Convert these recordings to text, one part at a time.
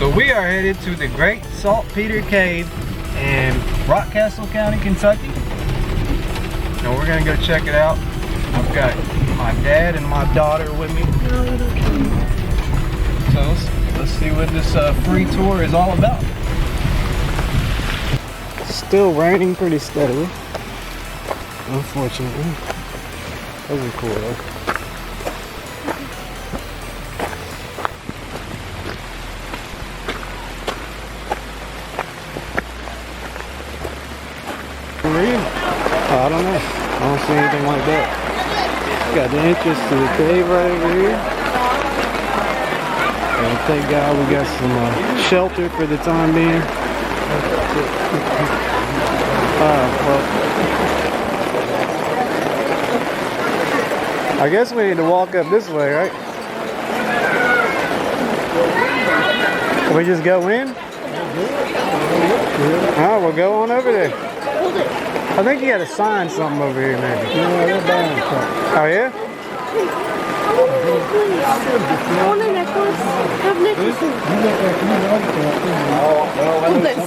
So we are headed to the Great Saltpetre Cave in Rockcastle County, Kentucky. And we're gonna go check it out. I've got my dad and my daughter with me. So let's see what this free tour is all about. Still raining pretty steadily, unfortunately. Those are cool though. I don't know. I don't see anything like that. Got the entrance to the cave right over here. And thank God we got some shelter for the time being. Well, I guess we need to walk up this way, right? Can we just go in? Alright, we'll go on over there. I think you gotta sign something over here, maybe. Yeah, they're buying something. Oh, yeah? I want a necklace. Have necklaces. Hold this.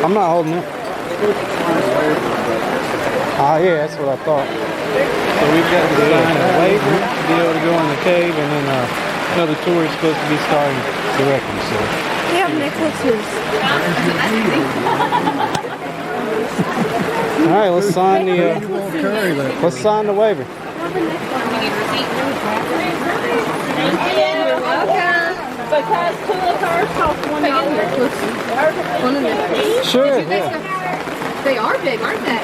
I'm not holding it. Ah, yeah, that's what I thought. So we've got to sign a waiver to be able to go in the cave, and then another tour is supposed to be starting directly. So they have necklaces. all right, let's sign the waiver. You're welcome. Because two of the cars cost $1. One necklace. Sure, yeah. They are big, aren't they?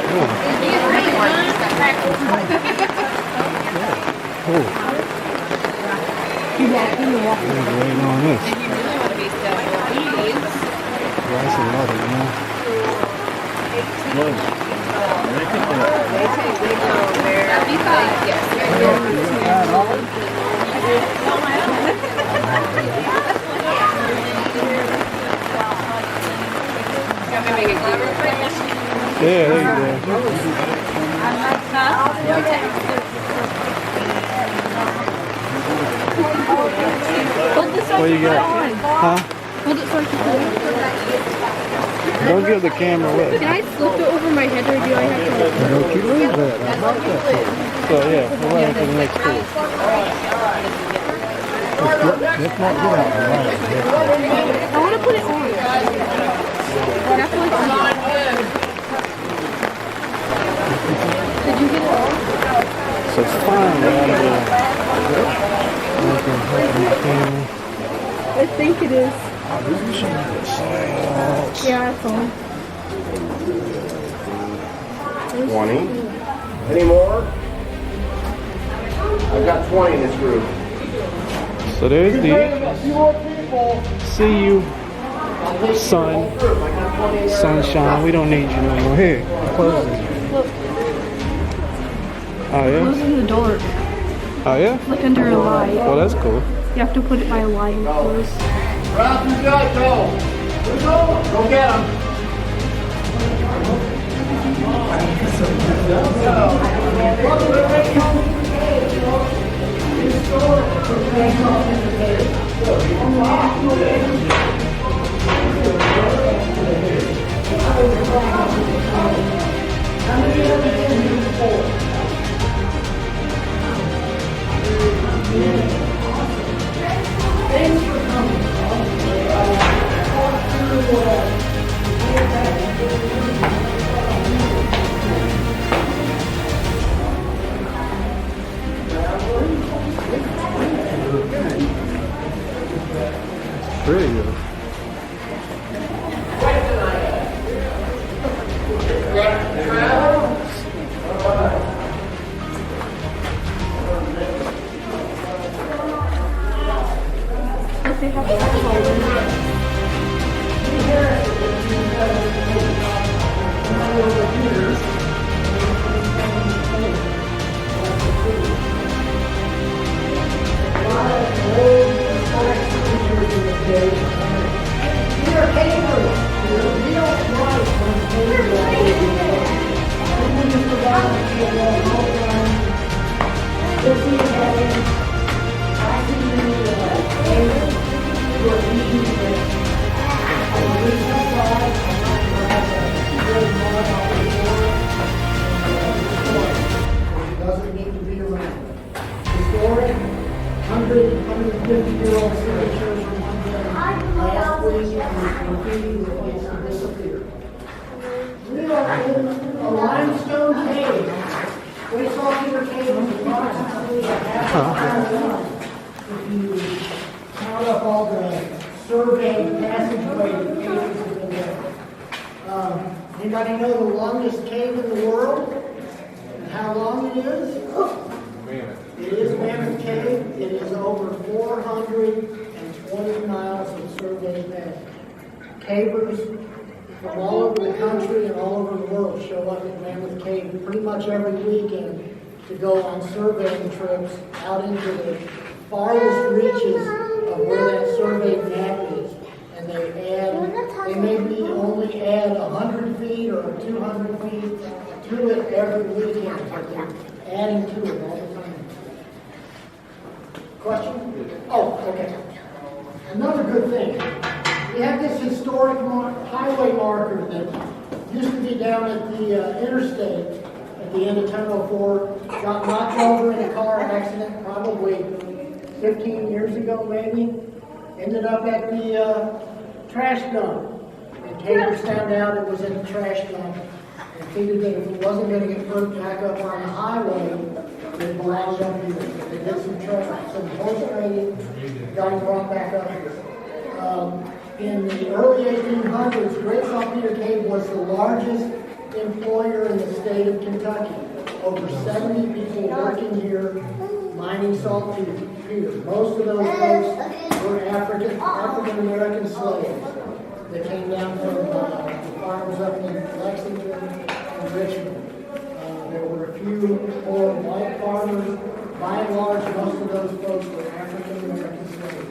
Cool. Waiting on this. That's a lot of it, man. Yeah, there you go. What you got? Huh? Don't give the camera away. Can I flip it over my head, or do I have to? Don't you lose that. I like that. So yeah, we're waiting for the next tour. Let's not get out. I want to put it on. Definitely on. Did you get it on? So it's fine right here. I think it is. Yeah, it's on. 20. Any more? I've got 20 in this group. So there's the see you sunshine. We don't need you no more. Here, close it. Oh yeah? Close in the dark. Oh yeah? Like under a light. Well, that's cool. You have to put it by a light and close. Ralph, who's got it? Go. Who's going? Go get him. Pretty good. They have to You'll see you again. I see you. 150-year-old signatures on one day last week, and graffiti that gets to disappear. We are in a limestone cave. Great Saltpetre Cave is approximately a half a mile long. If you count up all the surveyed passageway that caves have been there. Anybody know the longest cave in the world? And how long it is? It is Mammoth Cave. It is over 420 miles of surveyed passage. Cavers from all over the country and all over the world show up at Mammoth Cave pretty much every weekend to go on surveying trips out into the farthest reaches of where that surveyed map is. And they maybe only add 100 feet or 200 feet to it every weekend. So they're adding to it all the time. Question? Oh, okay. Another good thing. We have this historic highway marker that used to be down at the interstate at the end of Tunnel 4. Got knocked over in a car accident probably 15 years ago, maybe. Ended up at the trash dump. And Cavers found out it was in the trash dump and figured that if it wasn't going to get put back up on the highway, it belonged up here. So they did some horse trading, got it brought back up here. In the early 1800s, Great Saltpetre Cave was the largest employer in the state of Kentucky. Over 70 people working here mining saltpeter. Most of those folks were African American slaves that came down from the farms up in Lexington and Richmond. There were a few more white farmers. By and large, most of those folks were African American slaves.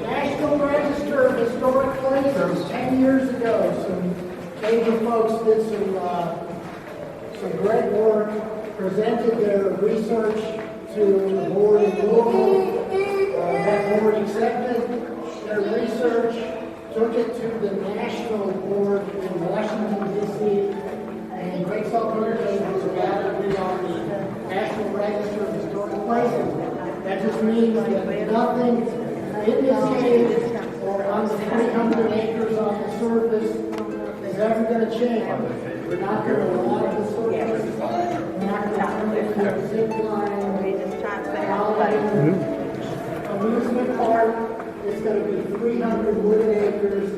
National Register of Historic Places 10 years ago. Some Cajun folks did some great work, presented their research to the board in Louisville. That board accepted their research, took it to the national board in Washington, D.C., and Great Saltpetre Cave was allowed to be on the National Register of Historic Places. That just means that nothing in this cave or on the 300 acres on the surface is ever going to change. We're not going to allow the surface. We're not going to turn it into a zip line. Amusement park. It's going to be 300 wooded acres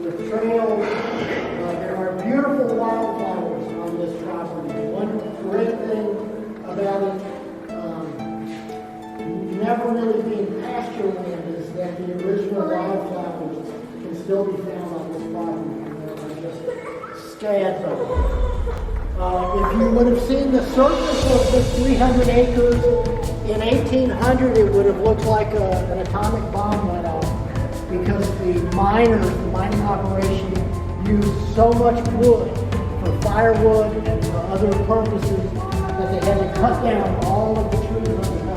with trails. There are beautiful wildflowers on this property. One great thing about it, never really being pasture land, is that the original wildflowers can still be found on this property. There are just scads of them. If you would have seen the surface of this 300 acres in 1800, it would have looked like an atomic bomb went off, because the mining operation used so much wood for firewood and for other purposes that they had to cut down all of the trees on the top.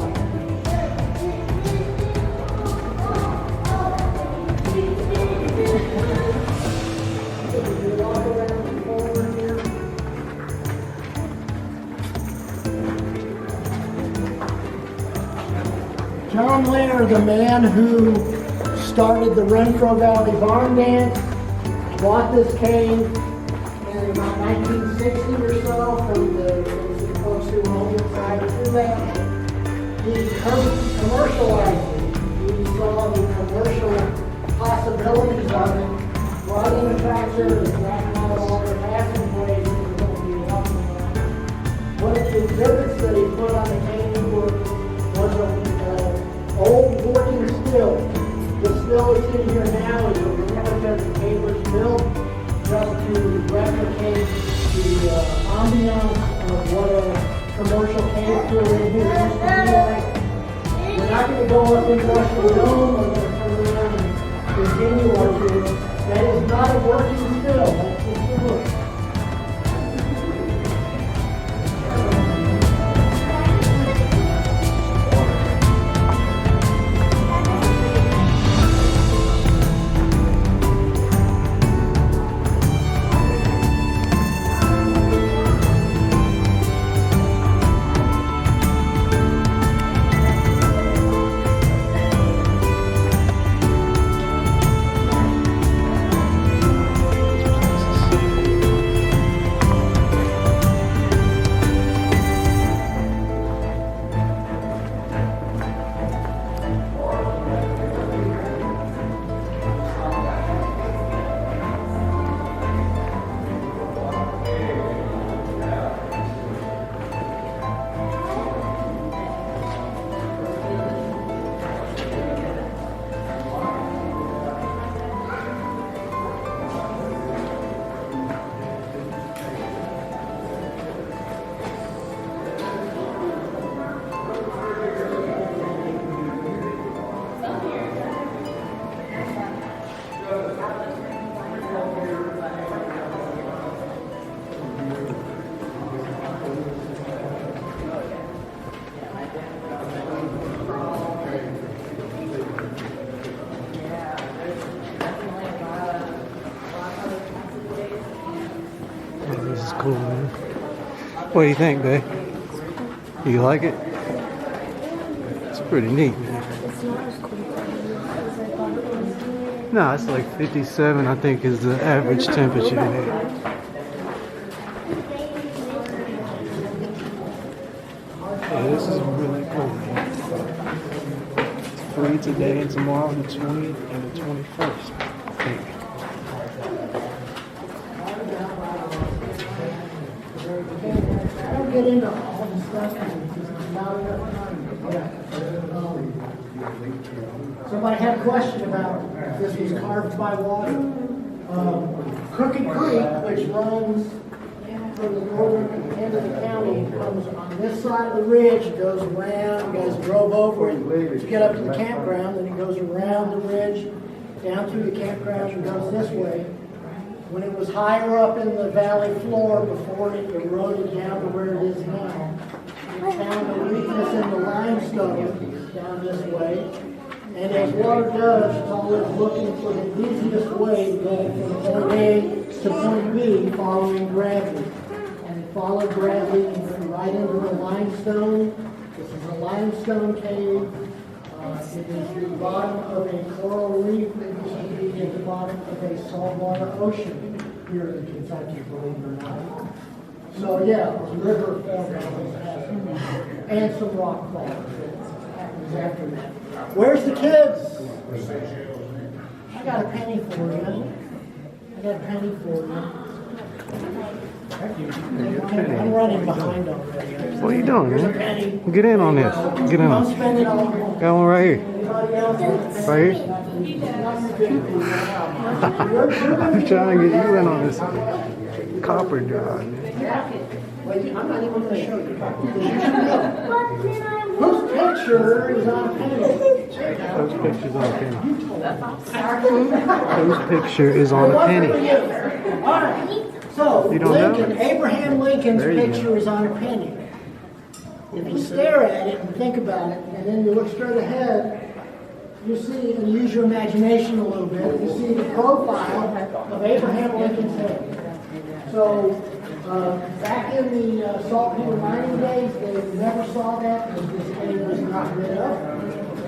John Lair, the man who started the Renfro Valley Barn Dance, bought this cave in about 1960 or so from the folks who owned it prior to that. He commercialized it. He saw the commercial possibilities of it, brought in a tractor and wrapped out all the passageways that were going to be walking on. One of the exhibits that he put on the cave was an old working still. The still that's in here now is a replica that the Cavers built just to replicate the ambiance of what a commercial cave tour in here used to be like. We're not going to go up and rush the dome. We're going to turn around and continue our tour. That is not a working still. That's just a look. This is cool, man. What do you think, babe? You like it? It's pretty neat, man. No, it's like 57, I think, is the average temperature here. Yeah, this is really cool, man. It's free today and tomorrow, the 20th and the 21st, I think. I don't get into all the stuff because it's not enough time. Somebody had a question about if this was carved by water. Crooked Creek, which runs from the northern end of the county, comes on this side of the ridge, goes around, you guys drove over it to get up to the campground, then it goes around the ridge, down through the campground and goes this way. When it was higher up in the valley floor before it eroded down to where it is now, we found a weakness in the limestone down this way. And as water does, it's always looking for the easiest way to go from point A to point B following gravity. And it followed gravity and went right into the limestone. This is a limestone cave. It is the bottom of a coral reef that used to be at the bottom of a saltwater ocean here in Kentucky, believe it or not. So yeah, the river fell down this past, and some rock falls that happens after that. Where's the kids? I got a penny for you. I got a penny for you. I'm running behind already. What are you doing, Here's a man? penny. Get in on this. Get in Don't on it. spend it all. Got one right here. Anybody else? Right here. I'm trying to get you in on this copper drive, man. Wait, I'm not even going to show you. Whose picture is on a penny? Whose picture's on a penny? Whose picture is on a penny? All right. So, You don't know? Lincoln, Abraham Lincoln's There you go. picture is on a penny. If you stare at it and think about it, and then you look straight ahead, you see, and use your imagination a little bit, you see the profile of Abraham Lincoln's head. So, back in the saltpeter mining days, they never saw that because this cave was not lit up.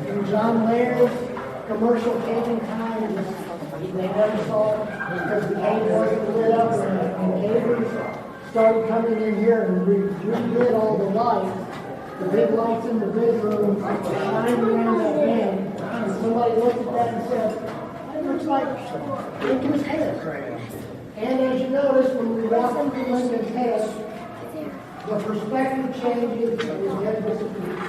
In John Laird's commercial caving times, they never saw it because the cave wasn't lit up, and cavers started coming in here and relit all the lights. The big lights in the bedroom shining around that bend, and somebody looked at that and said, "It looks like Lincoln's head." And as you notice, when we walk into Lincoln's head, the perspective changes and his head disappears.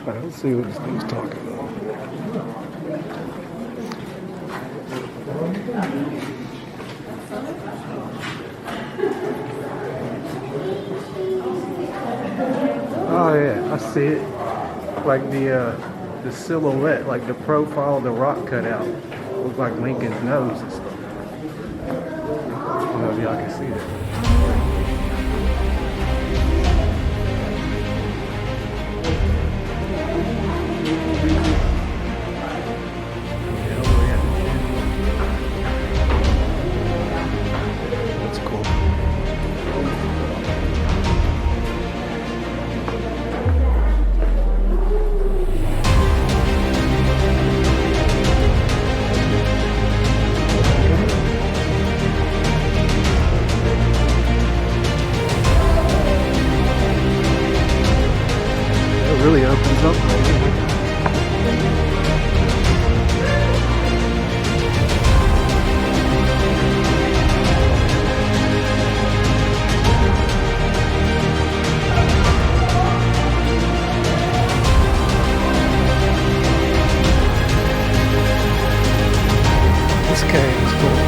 All right, let's see what this thing's talking about. Oh yeah, I see it. Like the silhouette, like the profile of the rock cutout. Looks like Lincoln's nose and stuff. I don't know if y'all can see that. That's cool. It really opens up right here. This cave is cool.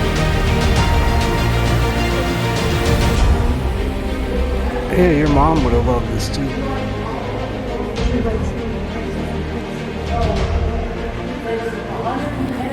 Yeah, your mom would have loved this too. It's 110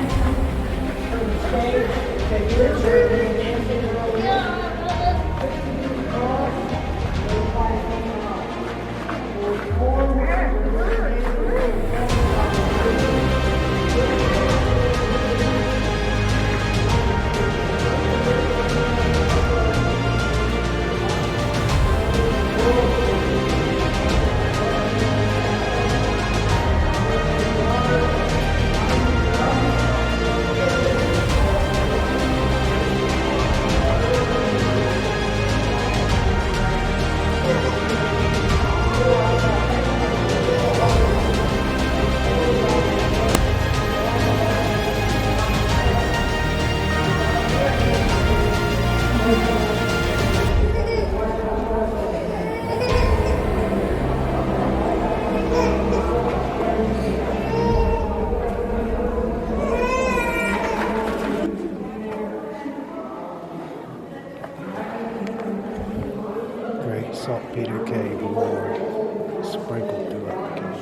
saltpeter cave lore sprinkled throughout the cave.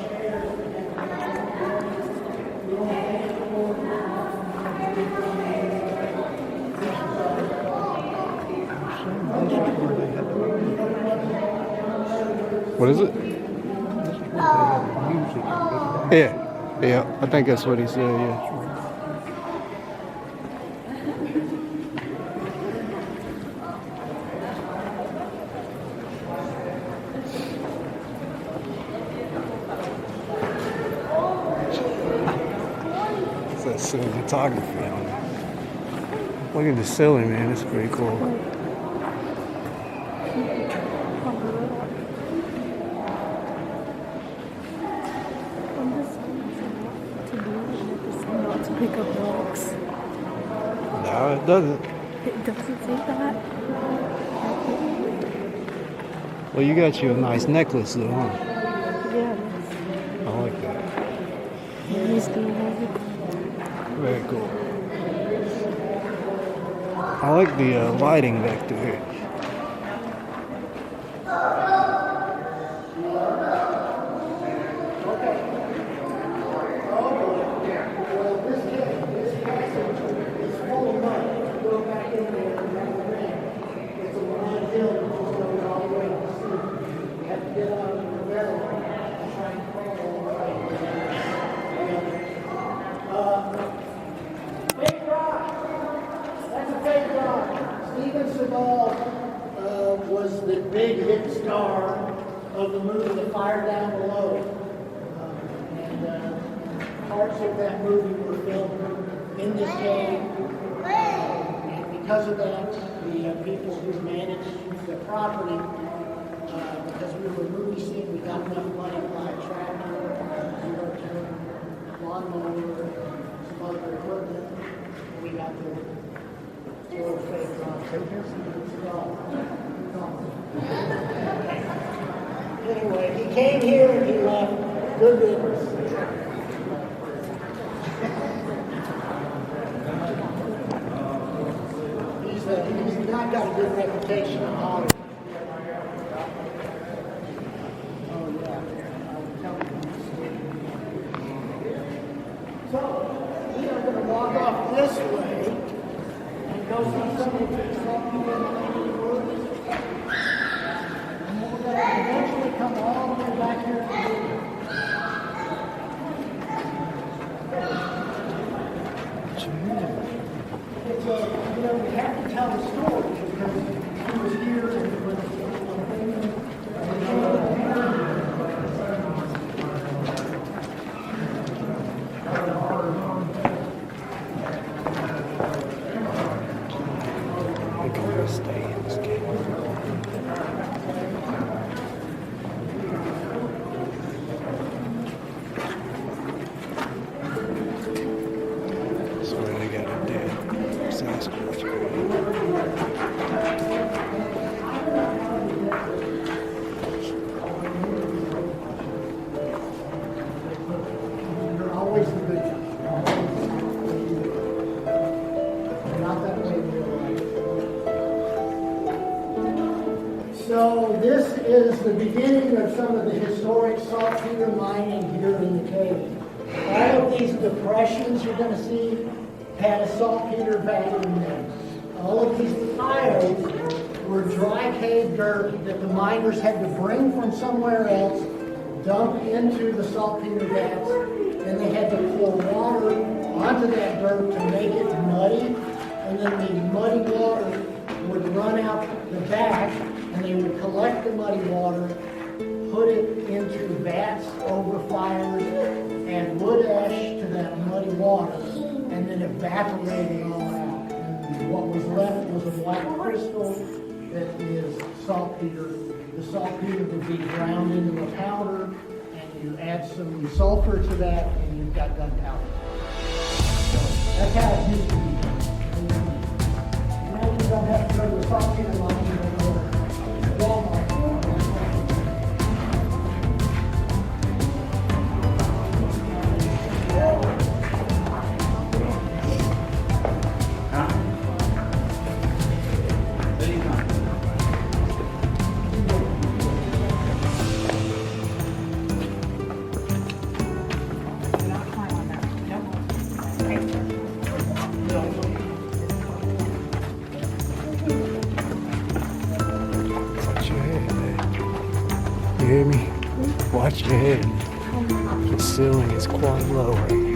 What is it? Yeah, I think that's what he said, yeah. It's that cinematography on it. Look at the ceiling, man, it's pretty cool. Pick up rocks. No, it doesn't. It doesn't say that. Well, you got you a nice necklace though, huh? Yeah. I like that. He's gonna have it. Very cool. I like the lighting back there. Was the big hit star of the movie The Fire Down Below. And parts of that movie were filmed in this cave. And because of that, the people who managed the property, because we were a movie scene, we got enough money to buy a tractor, lawnmower, some other equipment. We got the little fake Anyway, he came here and he left good riddance. He's not got a good reputation in Hollywood. Oh yeah. So we are going to walk off this way and go see some of the eventually come all the way back here. It's we have to tell the story because he was here and it was I can just stay in this game. So this is the beginning of some of the historic saltpeter mining here in the cave. All of these depressions you're going to see had a saltpeter vat in them. All of these piles were dry cave dirt that the miners had to bring from somewhere else, dump into the saltpeter vats, and they had to pour water onto that dirt to make it muddy, and then the muddy water would run out the back, and they would collect the muddy water, put it into vats over fires, add wood ash to that muddy water, and then evaporate it all out. And what was left was a black crystal that is saltpeter. The saltpeter would be ground into a powder, and you add some sulfur to that, and you've got gunpowder. So that's how it used to be. Now you don't have to go to the saltpeter mine, you don't go to Walmart. watch your head. The ceiling is quite low right here.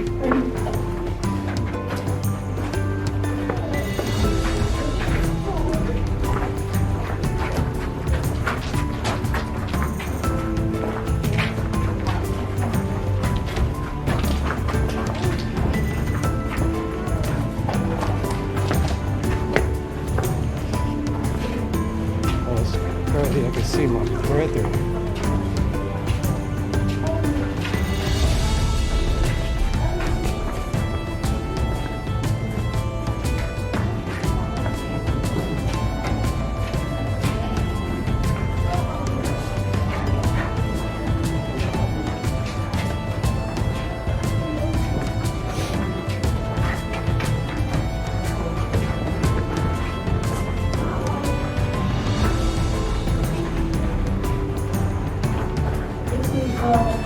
I can see my brethren.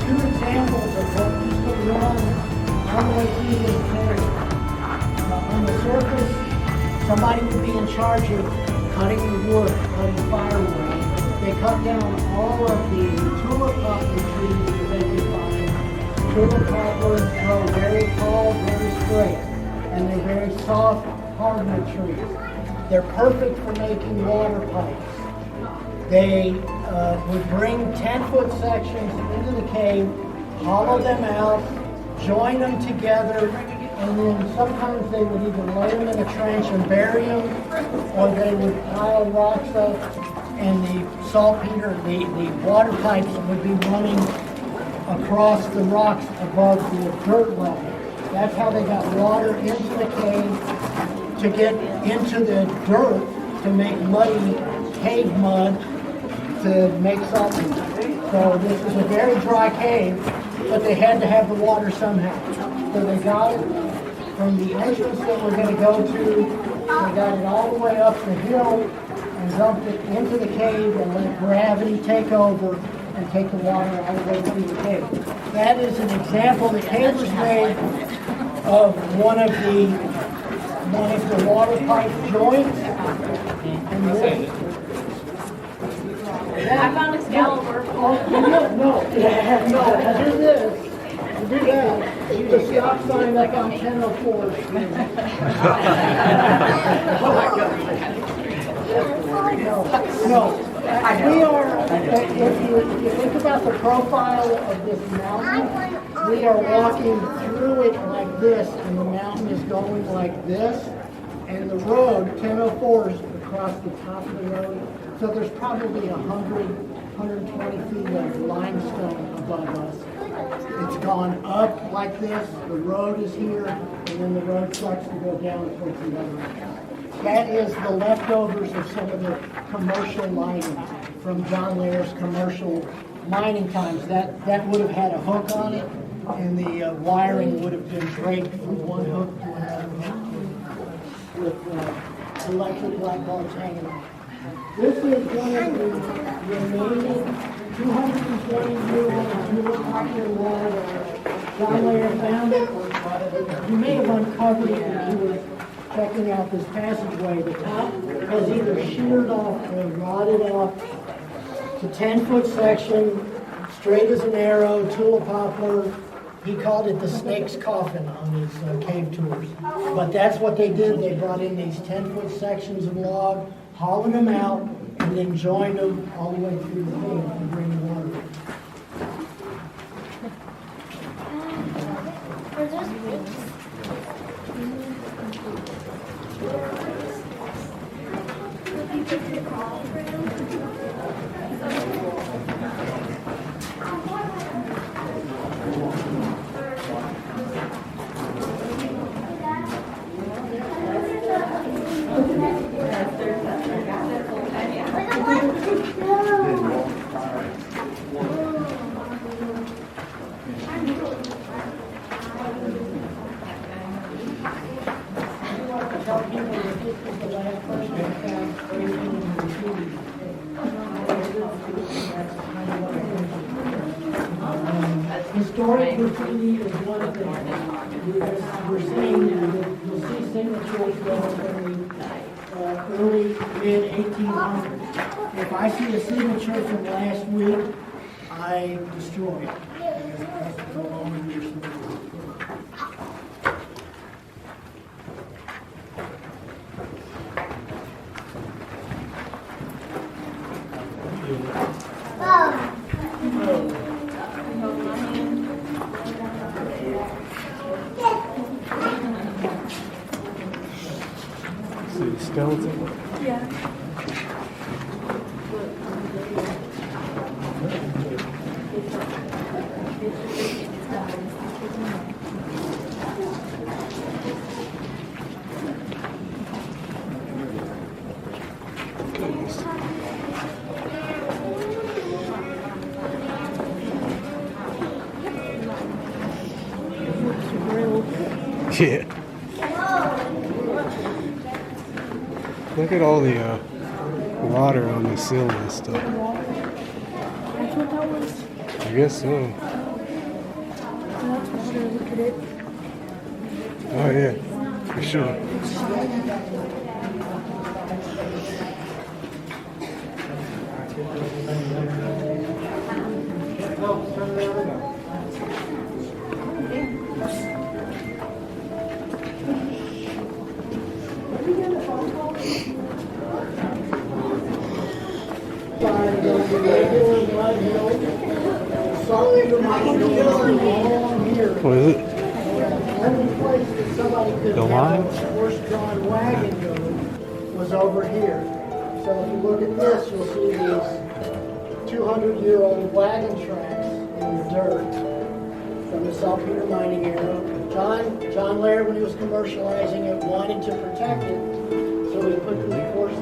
Two examples of what used to run on the way through this area. On the surface, somebody would be in charge of cutting the wood, cutting firewood. They cut down all of the tulip poplar trees that they could find. Tulip poplars grow very tall, very straight, and they're very soft hardwood trees. They're perfect for making water pipes. They would bring 10-foot sections into the cave, hollow them out, join them together, and then sometimes they would either lay them in a trench and bury them, or they would pile rocks up, and the saltpeter, the water pipes would be running across the rocks above the dirt level. That's how they got water into the cave to get into the dirt to make muddy cave mud to make saltpeter. So this is a very dry cave, but they had to have the water somehow. So they got it from the entrance that we're going to go to, they got it all the way up the hill and dumped it into the cave and let gravity take over and take the water all the way through the cave. That is an example. The cave was made of one of the water pipe joints. And this, I found Excalibur. no. Do this. Do that. The stop sign up on 1004. No. We are, if you think about the profile of this mountain, we are walking through it like this, and the mountain is going like this, and the road, 1004, is across the top of the road. So there's probably 100, 120 feet of limestone above us. It's gone up like this, the road is here, and then the road starts to go down towards the other end. That is the leftovers of some of the commercial mining from John Layer's commercial mining times. That would have had a hook on it, and the wiring would have been draped from one hook to another with electric light bulbs hanging on. This is one of the remaining 220-year-old tulip poplar wall where John Layer found it. You may have uncovered it when you were checking out this passageway. The top has either sheared off or rotted off. It's a 10-foot section, straight as an arrow, tulip poplar. He called it the snake's coffin on his cave tours. But that's what they did. They brought in these 10-foot sections of log, hollowed them out, and then joined them all the way through the cave to bring water. Historic graffiti is one of them. We're seeing, you'll see signatures from the early, mid-1800s. If I see a signature from last week, I destroyed. Because it doesn't go along with your smoothie. See the skeleton? Yeah. Yeah. Look at all the water on the ceiling and stuff. That's what that was. I guess so. That's water. Look at it. Oh yeah, for sure. What is it? The only place that somebody could The have line? a horse-drawn wagon go was over here. So if you look at this, you'll see these 200-year-old wagon tracks in the dirt from the Saltpetre mining era. John Laird, when he was commercializing it, wanted to protect it, so he put these horse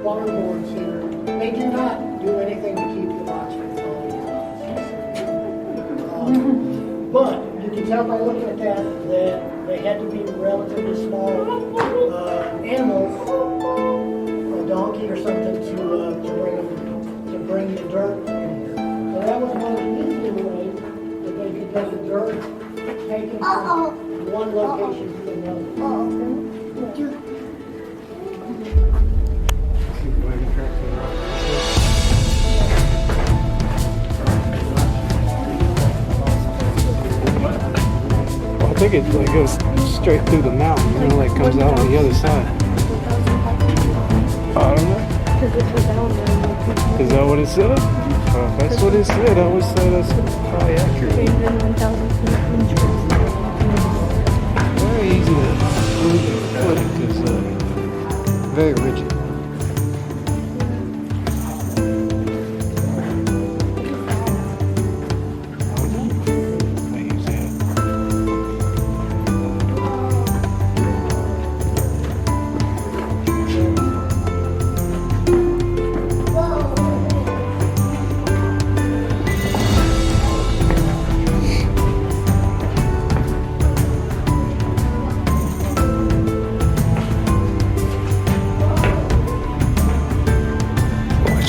barn boards here. They do not do anything to keep the rocks from falling. But you can tell by looking at that they had to be relatively small animals, a donkey or something, to bring the dirt in here. So that was one of the easier ways that they could get the dirt taken from one location to another. I think it like goes straight through the mountain and then like comes out on the other side. I don't know. Is that what it said? If that's what it said, I would say that's probably accurate. Very easy to put it because very rigid.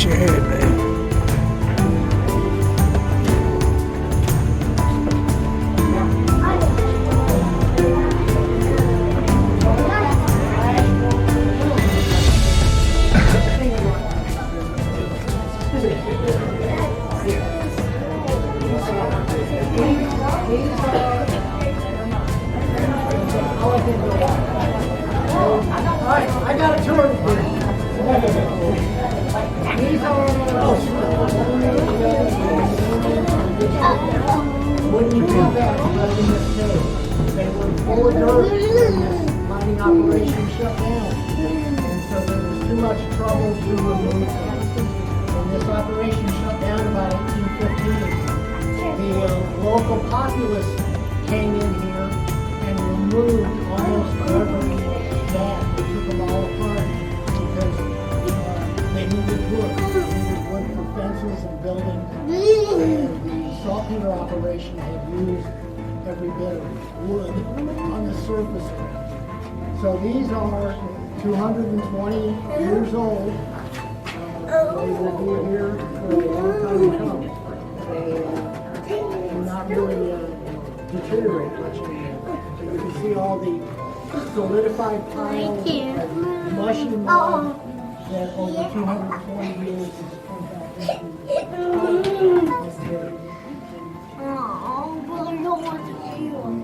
Your head, man. I got a tour for you. When you come back in this cave, they were full of dirt when this mining operation shut down. And so there was too much trouble to remove them. When this operation shut down about 1815, the local populace came in here and removed almost every mat. They took them all apart because they needed wood. They needed wood for fences and buildings. And the saltpeter operation had used every bit of wood on the surface. So these are 220 years old. They will be here for a long time to come. They do not really deteriorate much anymore. So you can see all the solidified piles of mushy mud that over 220 years has come back into Oh, but I don't want to kill him.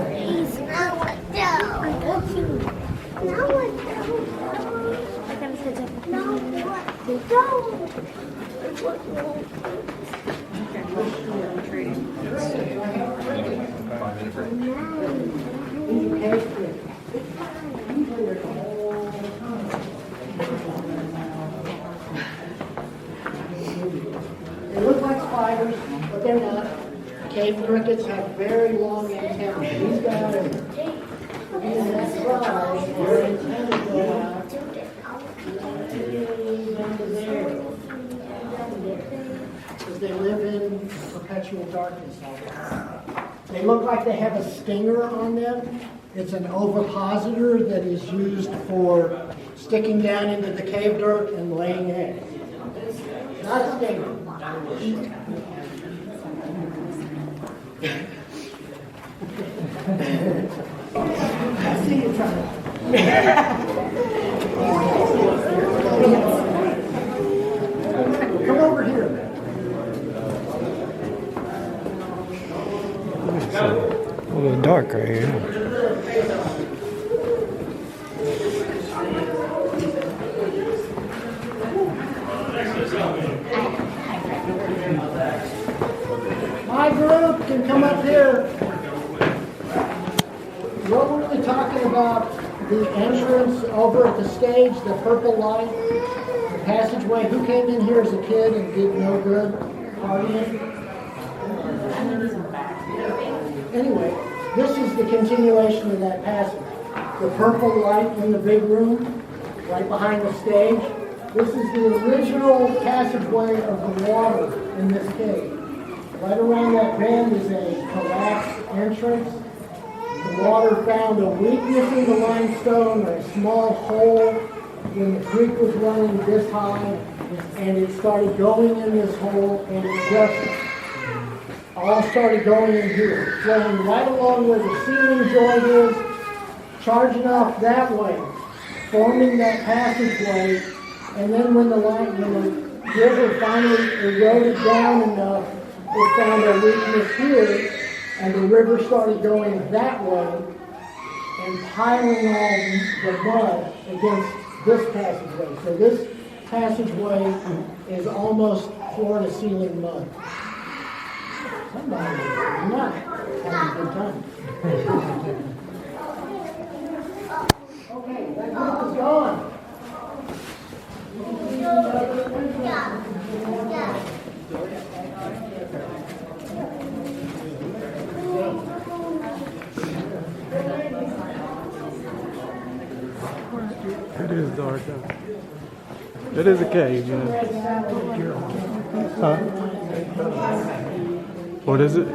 Please, now let go. Now let go. Now let They look like spiders, but they're not. Cave crickets have very long antennae. These guys, in that size, their antennae go out under there. Because they live in perpetual darkness all the time. They look like they have a stinger on them. It's an ovipositor that is used for sticking down into the cave dirt and laying eggs. Not a stinger. I see you trying. Come over here. It's a little dark right here. My group can come up here. What we're really talking about, the entrance over at the stage, the purple light, the passageway. Who came in here as a kid and did no good partying? Anyway, this is the continuation of that passage. The purple light in the big room, right behind the stage. This is the original passageway of the water in this cave. Right around that bend is a collapsed entrance. The water found a weakness in the limestone, or a small hole, when the creek was running this high, and it started going in this hole, and it just all started going in here, flowing right along where the ceiling joint is, charging off that way, forming that passageway, and then when the river finally eroded down enough, it found a weakness here, and the river started going that way and piling all the mud against this passageway. So this passageway is almost floor-to-ceiling mud. Somebody is not having a good time. Okay, that group is gone. It is dark, huh? It is a cave, yeah. Huh? What is it?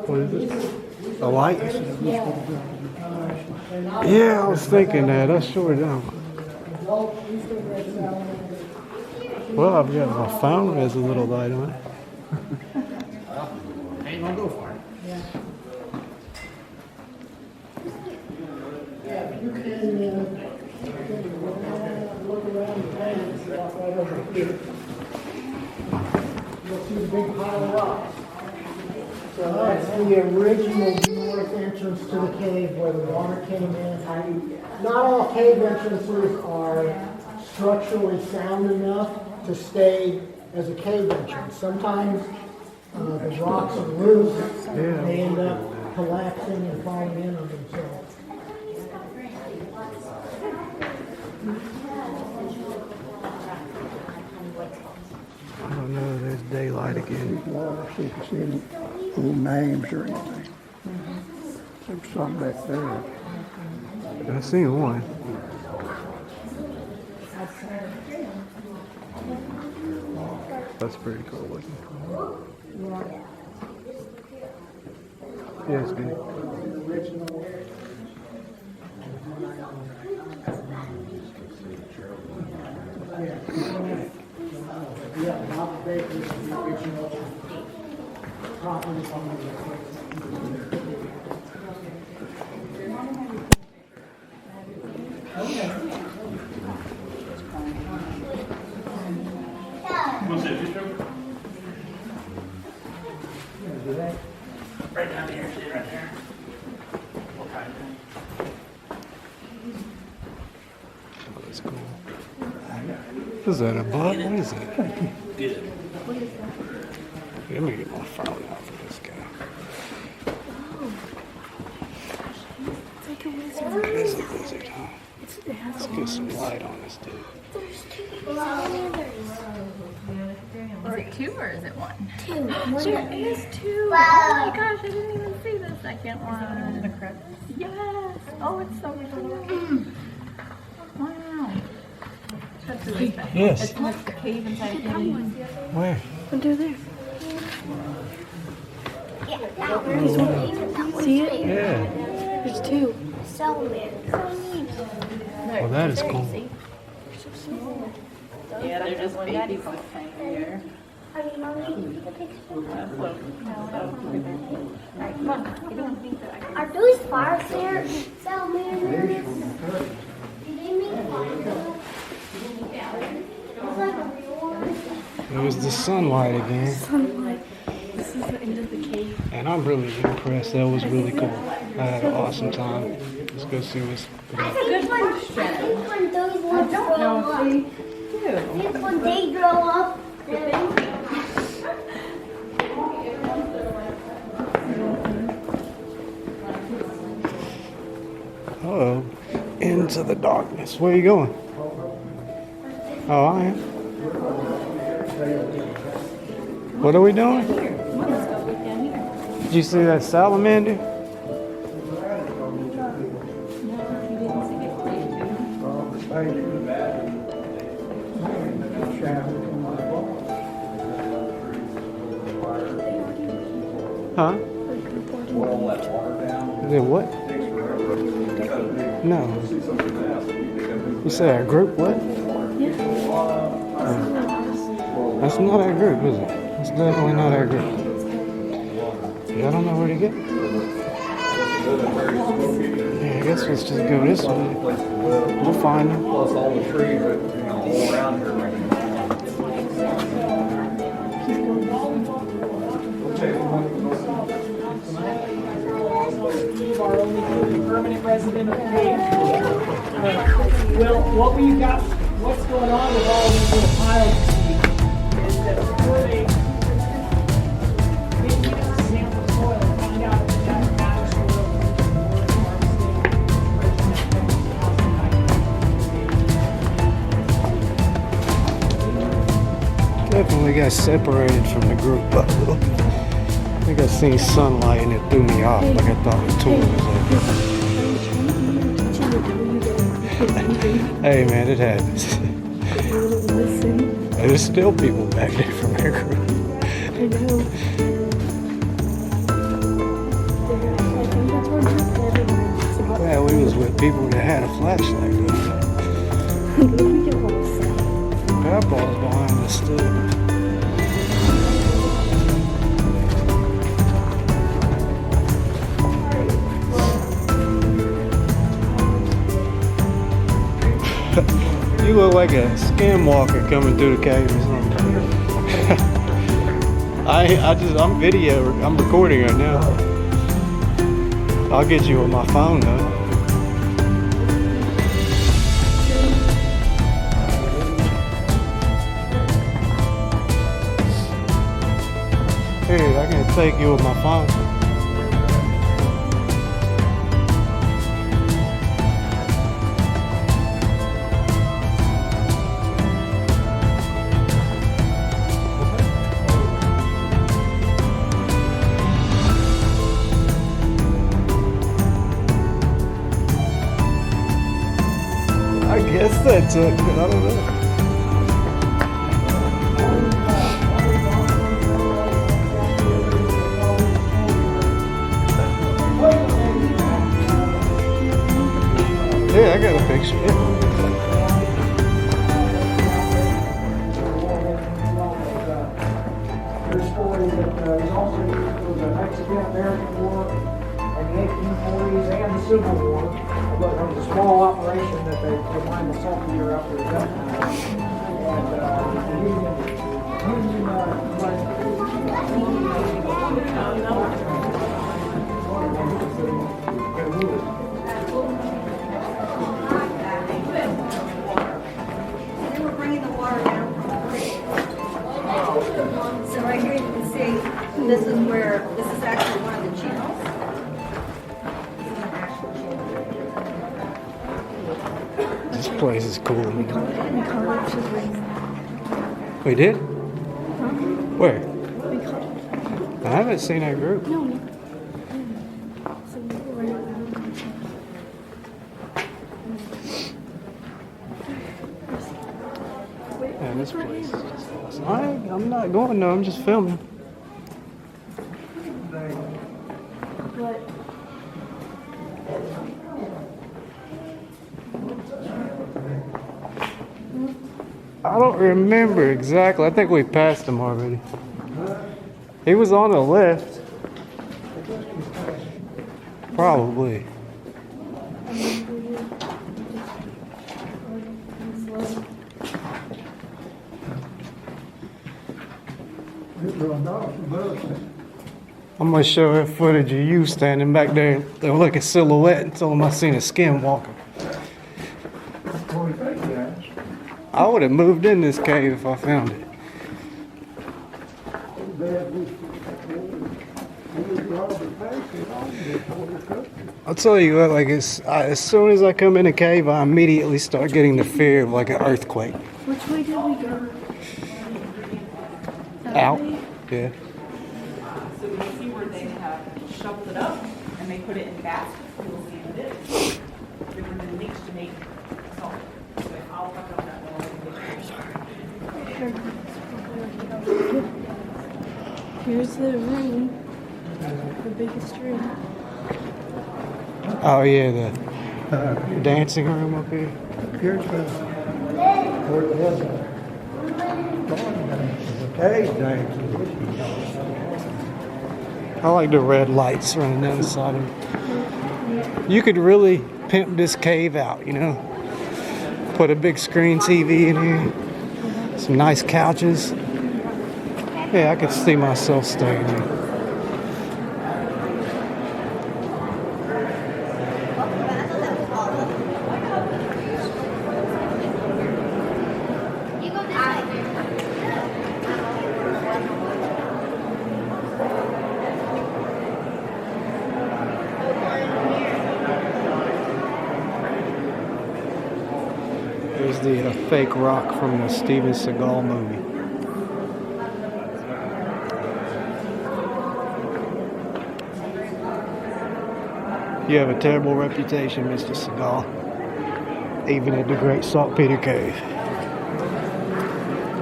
What is it? A light? Yeah, I was thinking that. I sure don't. Well, I've got my phone has a little light on it. Ain't gonna go for it. Yeah, you can look around the tank and stuff right over here. You'll see the big pile of rocks. So that's the original north entrance to the cave where the water came in. Not all cave entrances are structurally sound enough to stay as a cave entrance. Sometimes the rocks are loose, and they end up collapsing and falling in on themselves. I don't know, there's daylight again. See if you see any cool names or anything. There's some back there. I seen one. That's pretty cool looking. Yeah, it's good. Yeah, Bob Baker is the original property owner. Oh, that's cool. Is that a bug? What is that? Let me get my phone out for this guy. It's like a wizard. It's a wizard, huh? Let's get some light on this dude. There's two salamanders. Is it two or is it one? Two. There is two. Oh my gosh, I didn't even see the second one. The crevice? Yes. Oh, it's so cool. Wow. That's really special. Yes. It's like a cave inside a cave. Where? Under there. See it? Yeah. There's two. Well, that is cool. Yeah, they're just babies this time of year. Are those fires there? Salamanders? Do they make fire? It's like a real one. It was the sunlight again. Sunlight. This is the end of the cave. And I'm really impressed. That was really cool. I had an awesome time. Let's go see what's I think when those ones grow up, I think when they grow up, Uh-oh. Into the darkness. Where are you going? Oh, I am. What are we doing? Did you see that salamander? Huh? Then what? No. You say a group what? That's not our group, is it? It's definitely not our group. I don't know where to get. Yeah, I guess let's just go this way. We'll find them. Plus all the trees that, all around here right now. Our only permanent resident of the cave. Well, what we've got, what's going on with all these little piles you see, is that before they get a sample of soil and find out if they have matter soil or harvesting, Definitely got separated from the group a little. I think I seen sunlight and it threw me off. Like I thought the tour was over. Hey man, it happens. There's still people back there from our group. I know. Yeah, we was with people that had a flashlight. Papa's behind us still. You look like a scam walker coming through the cave or something. I'm recording right now. I'll get you on my phone though. Here, I can take you with my phone. I guess that's it, but I don't know. Yeah, I got a picture. Yeah. There's stories that there's also the Mexican-American War in the 1840s and the Civil War. But there was a small operation that they mined the saltpetre up there. And This is where, this is actually one of the channels. This place is cool. We did? Where? I haven't seen that group. Man, this place is just awesome. I'm not going though, I'm just filming. I don't remember exactly. I think we passed him already. He was on the left. Probably. I'm gonna show her footage of you standing back there. They were like a silhouette and told him I seen a skin walking. I would have moved in this cave if I found it. I'll tell you what, like as soon as I come in a cave, I immediately start getting the fear of like an earthquake. Which way did we go? Out? Yeah. So you see where they have shoveled it up and they put it in baskets. You will see what it is. They were the leaks to make salt. So I'll fuck up that wall. Here's the room. The biggest room. Oh yeah, the dancing room up here. Here's the, where it was a cave dance. I like the red lights running down the side of it. You could really pimp this cave out, you know. Put a big screen TV in here. Some nice couches. Yeah, I could see myself staying here. There's the fake rock from the Steven Seagal movie. You have a terrible reputation, Mr. Seagal, even at the Great Saltpetre Cave.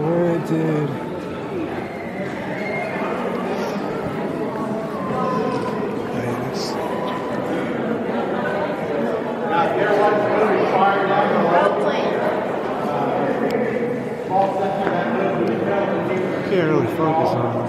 Where did... Can't really focus on it.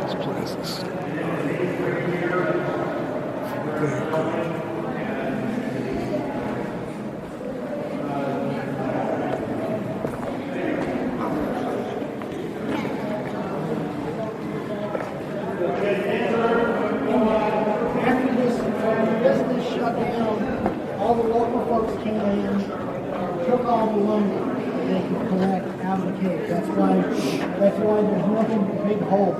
This place is very cool. After this business shut down, all the local folks came in, took all the lumber that they could collect out of the cave. That's why there's nothing but big holes.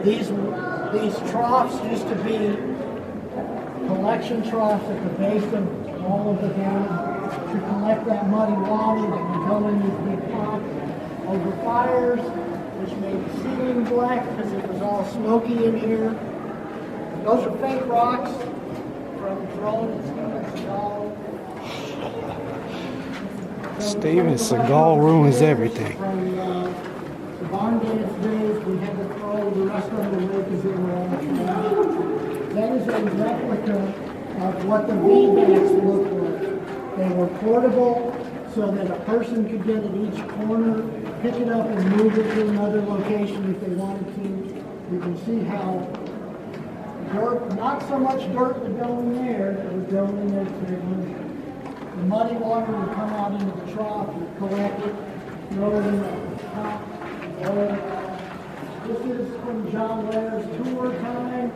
These troughs used to be collection troughs at the base of all of the dam to collect that muddy water that would go in these big pots over fires, which made the ceiling black because it was all smoky in here. Those are fake rocks from throwing at Steven Seagal. Steven Seagal ruins everything. From the barn dance days, we had to throw the rest of the away because they were all trash. That is a replica of what the V-backs looked like. They were portable so that a person could get at each corner, pick it up and move it to another location if they wanted to. You can see how dirt, not so much dirt would go in there, it would go in there to the muddy water would come out into the trough, would collect it, throw it in the top, this is from John Lair's tour time.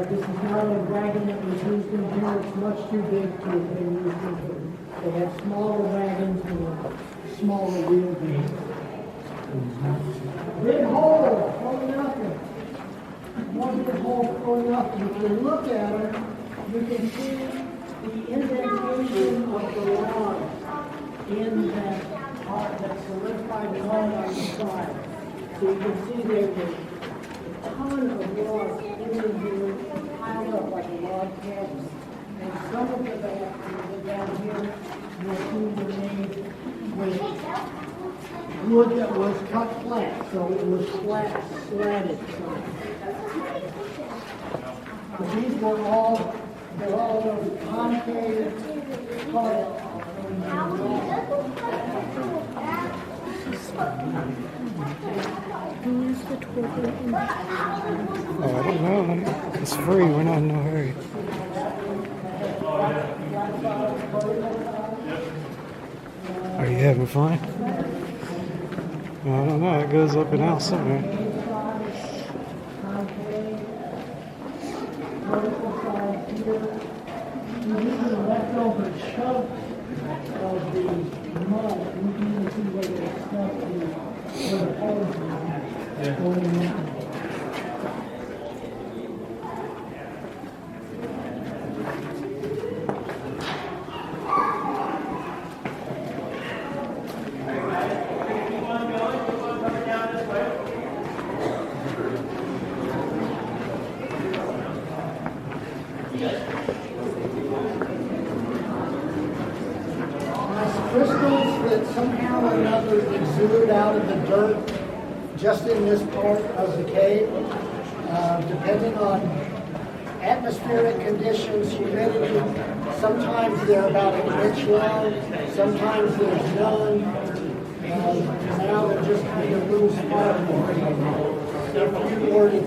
This is not a wagon that was used in here, it's much too big to have been used in here. They have smaller wagons with smaller wheelbase. Big hole, oh nothing. One big hole, oh nothing. If you look at it, you can see the indentation of the log in that part, that solidified log on the side. So you can see there's a ton of logs in here, piled up like a log cabin. And some of the back down here, you'll see the made with wood that was cut flat, so it was flat, slatted. But these were all, they're all those concave parts. Who's the tour group? Oh, I don't know. It's free. We're not in no hurry. Are you having fun? Well, I don't know. It goes up and out somewhere. Leftover chunk of the mud, you can see where it's stuck where the holes are going in. Crystals that somehow or another exude out of the dirt just in this part of the cave, depending on atmospheric conditions, humidity. Sometimes they're about an inch long, sometimes there's none. Now they're just kind of little sparkles. If you were to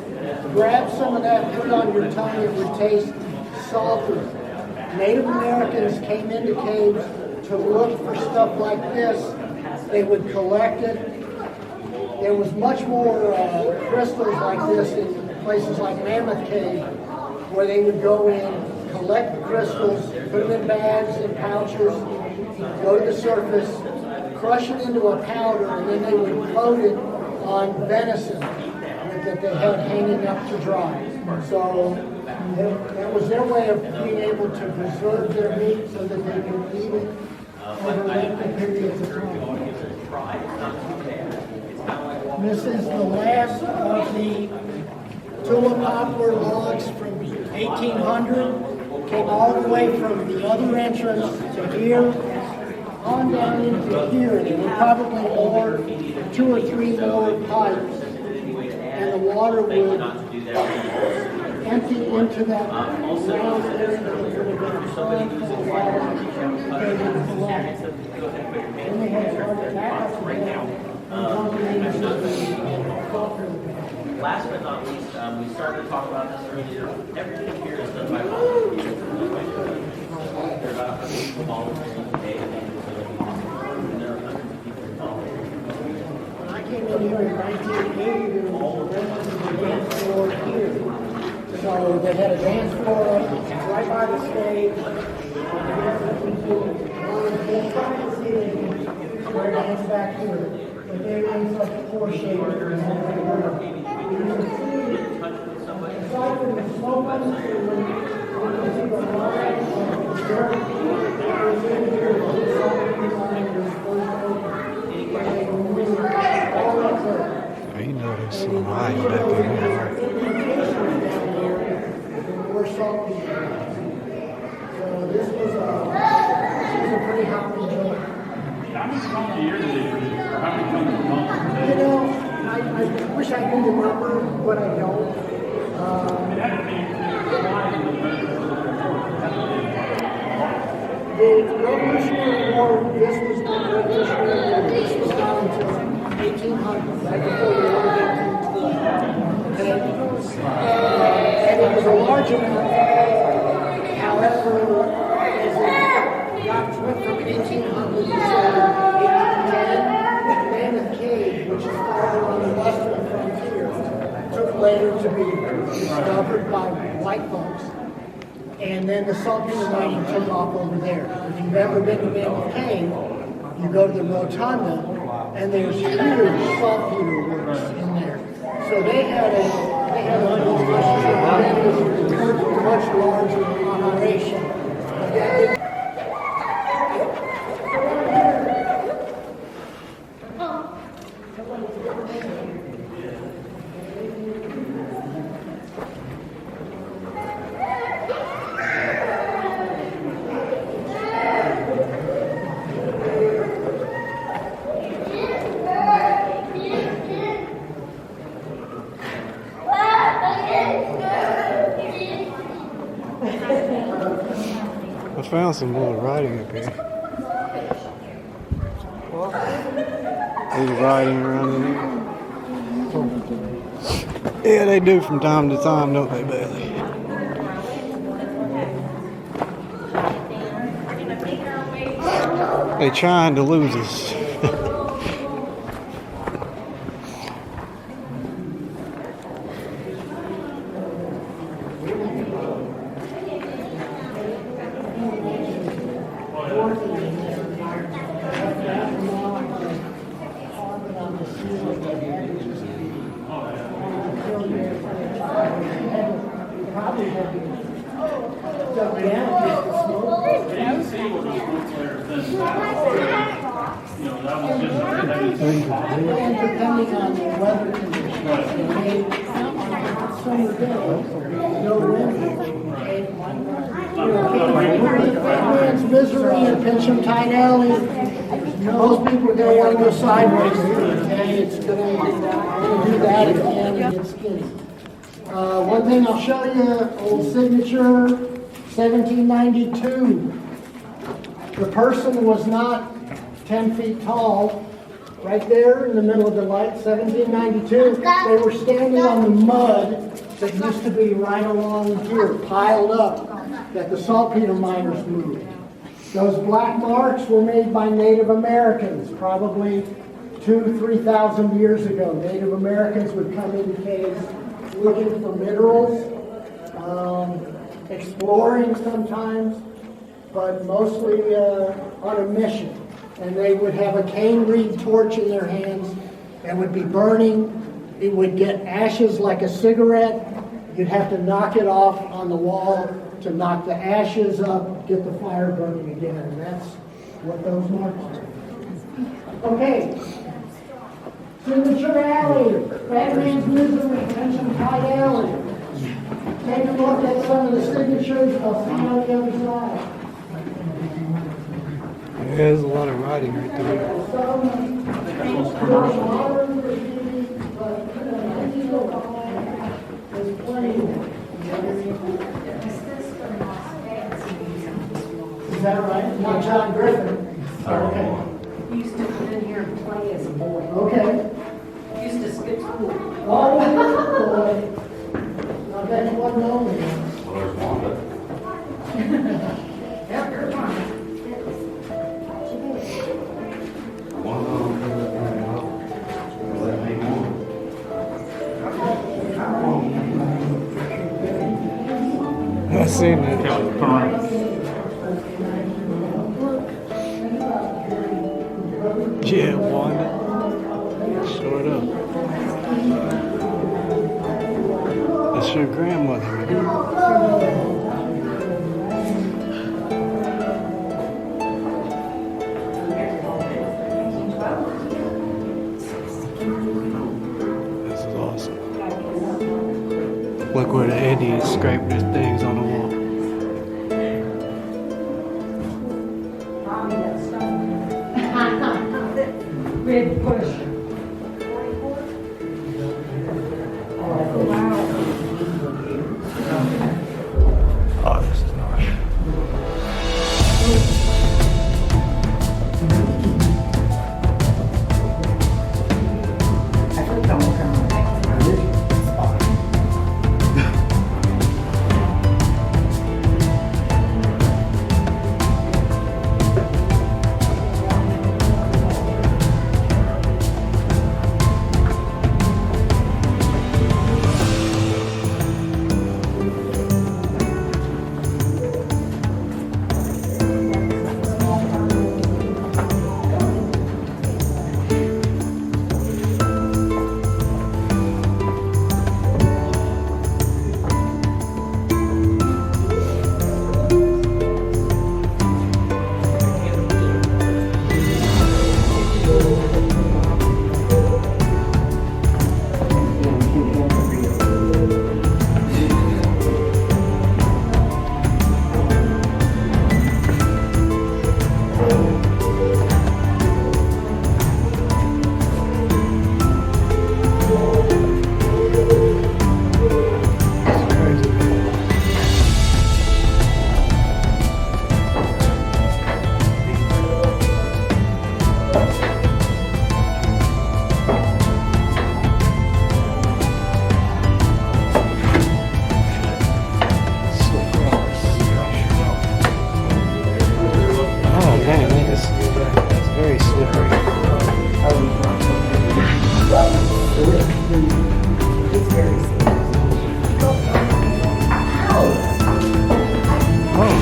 grab some of that, put it on your tongue, it would taste salty. Native Americans came into caves to look for stuff like this. They would collect it. There was much more crystals like this in places like Mammoth Cave, where they would go in, collect the crystals, put them in bags and pouches, go to the surface, crush it into a powder, and then they would coat it on venison that they had hanging up to dry. So that was their way of being able to preserve their meat so that they could eat it over lengthy periods of time. This is the last of the tulip poplar logs from 1800. Came all the way from the other entrance to here, on down into here. They were probably more, 2 or 3 more pipes, and the water would empty into that round area that would have been fine for the water. They would collect. Then they had to run it back up to them. Last but not least, we started to talk about this earlier. Everything here is done by volunteers. There are about 100 people volunteering today, and there are hundreds of people volunteering. When I came in here in 1980, there was a dance floor here. So they had a dance floor right by the stage. They're trying to see they can square dance back here. But they raised like a 4 shape. You can see, aside from the smoke on the ceiling, you can see the line of the dirt that was in here. This line was first open. All that dirt. You know there's some light back in here. Down there, the more saltpetre. So this was a pretty happy joint. How many years did it produce? Or how many tons per month? You know, I wish I knew the number, but I don't. The Revolutionary War, this was not Revolutionary War. This was not until 1800, right before the war of 1812. Okay? And However, as it went from 1800 to 1810, Mammoth Cave, which is farther on the western frontier, took later to be discovered by white folks. And then the saltpeter mining took off over there. If you've ever been to Mammoth Cave, you go to the rotunda, and there's huge saltpeter works in there. So they had a much larger operation. I found some little writing up here. There's writing around in here. Yeah, they do from time to time, don't they, Bailey? They trying to lose us. Depending on the weather conditions, summer day, no wind. Man's misery in Pincham Tide Alley. Most people don't want to go sideways through it. It's going to do that again and get skinny. One thing I'll show you, old signature, 1792. The person was not 10 feet tall. Right there in the middle of the light, 1792, they were standing on the mud that used to be right along here, piled up, that the saltpeter miners moved. Those black marks were made by Native Americans, probably 2,000 to 3,000 years ago. Native Americans would come into caves looking for minerals, exploring sometimes, but mostly on a mission. And they would have a cane reed torch in their hands and would be burning. It would get ashes like a cigarette. You'd have to knock it off on the wall to knock the ashes up, get the fire burning again. And that's what those marks are. Okay. Signature Alley, Bad Man's Misery, Pincham Tide Alley. Take a look at some of the signatures. I'll see you on the other side. There's a lot of writing right there. Is that right? Not John Griffin. Okay. He used to come in here and play as a boy. Okay. He used to skip school. Oh, boy. I bet you wasn't lonely. Well, there's one, but Yep, you're fine. one of them, let me know. I seen it. Yeah, Wanda. Short up. That's your grandmother. This is awesome. Look where the Indians scraped their things on the wall. Big push. Oh, this is nice.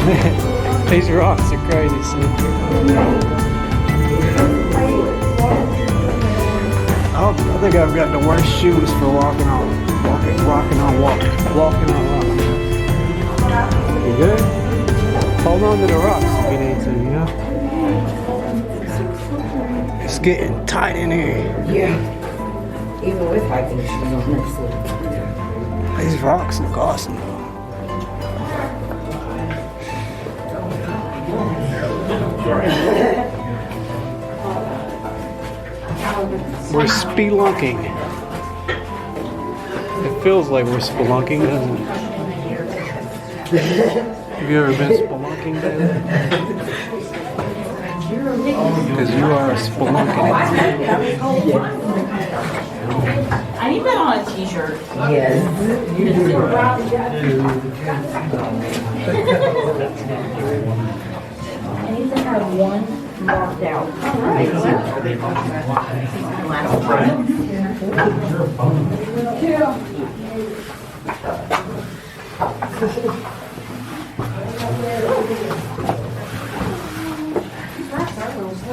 These rocks are crazy. Oh, I think I've got the worst shoes for walking on rocks. You good? Hold on to the rocks if you need to, you know? It's getting tight in here. Yeah. Even with hiking shoes on this one. These rocks look awesome. We're spelunking. It feels like we're spelunking, doesn't it? Have you ever been spelunking, David? Because you are a spelunking. I need that on a t-shirt. Yes. I need to have one marked out. All right.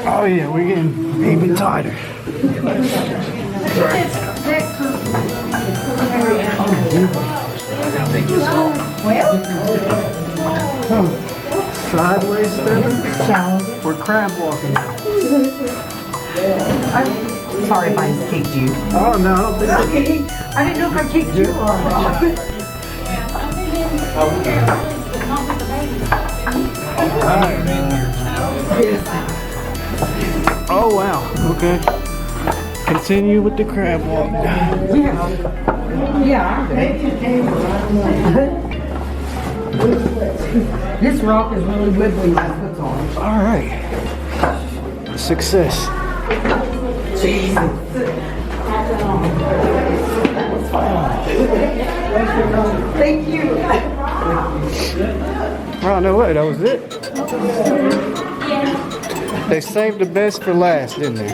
Oh yeah, we're getting even tighter. Sideways stepping? We're crab walking now. I'm sorry if I kicked you. Oh no, I don't think Okay. I didn't know if I kicked you or not. Oh wow, okay. Continue with the crab walk. Yeah. This rock is really wibbly my foot's on. Alright. Success. Thank you. Oh no way, that was it? They saved the best for last, didn't they?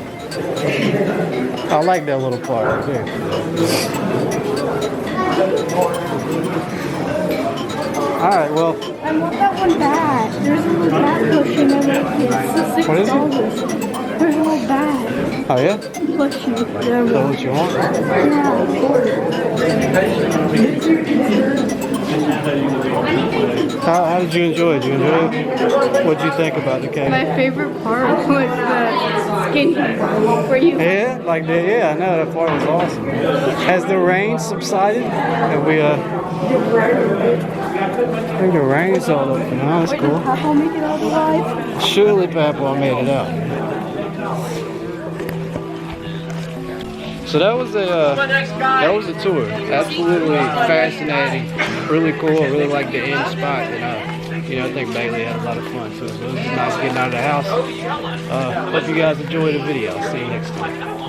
I like that little part right there. Alright, well. I want that one back. There's a little bat plushie over here. It's What is it? $6. There's a little bat Oh yeah? plushie. Is that what you want? How did you enjoy it? Did you enjoy it? What did you think about the cave? My favorite part was the skinny where you. Yeah, like that. Yeah, I know that part was awesome. Has the rain subsided? Have we? I think the rain's all up now. That's cool. Papa make it out alive. Surely, Papa made it out. So that was a tour. Absolutely fascinating, really cool. I really liked the end spot, and I think Bailey had a lot of fun. So it was nice getting out of the house. Hope you guys enjoyed the video. See you next time.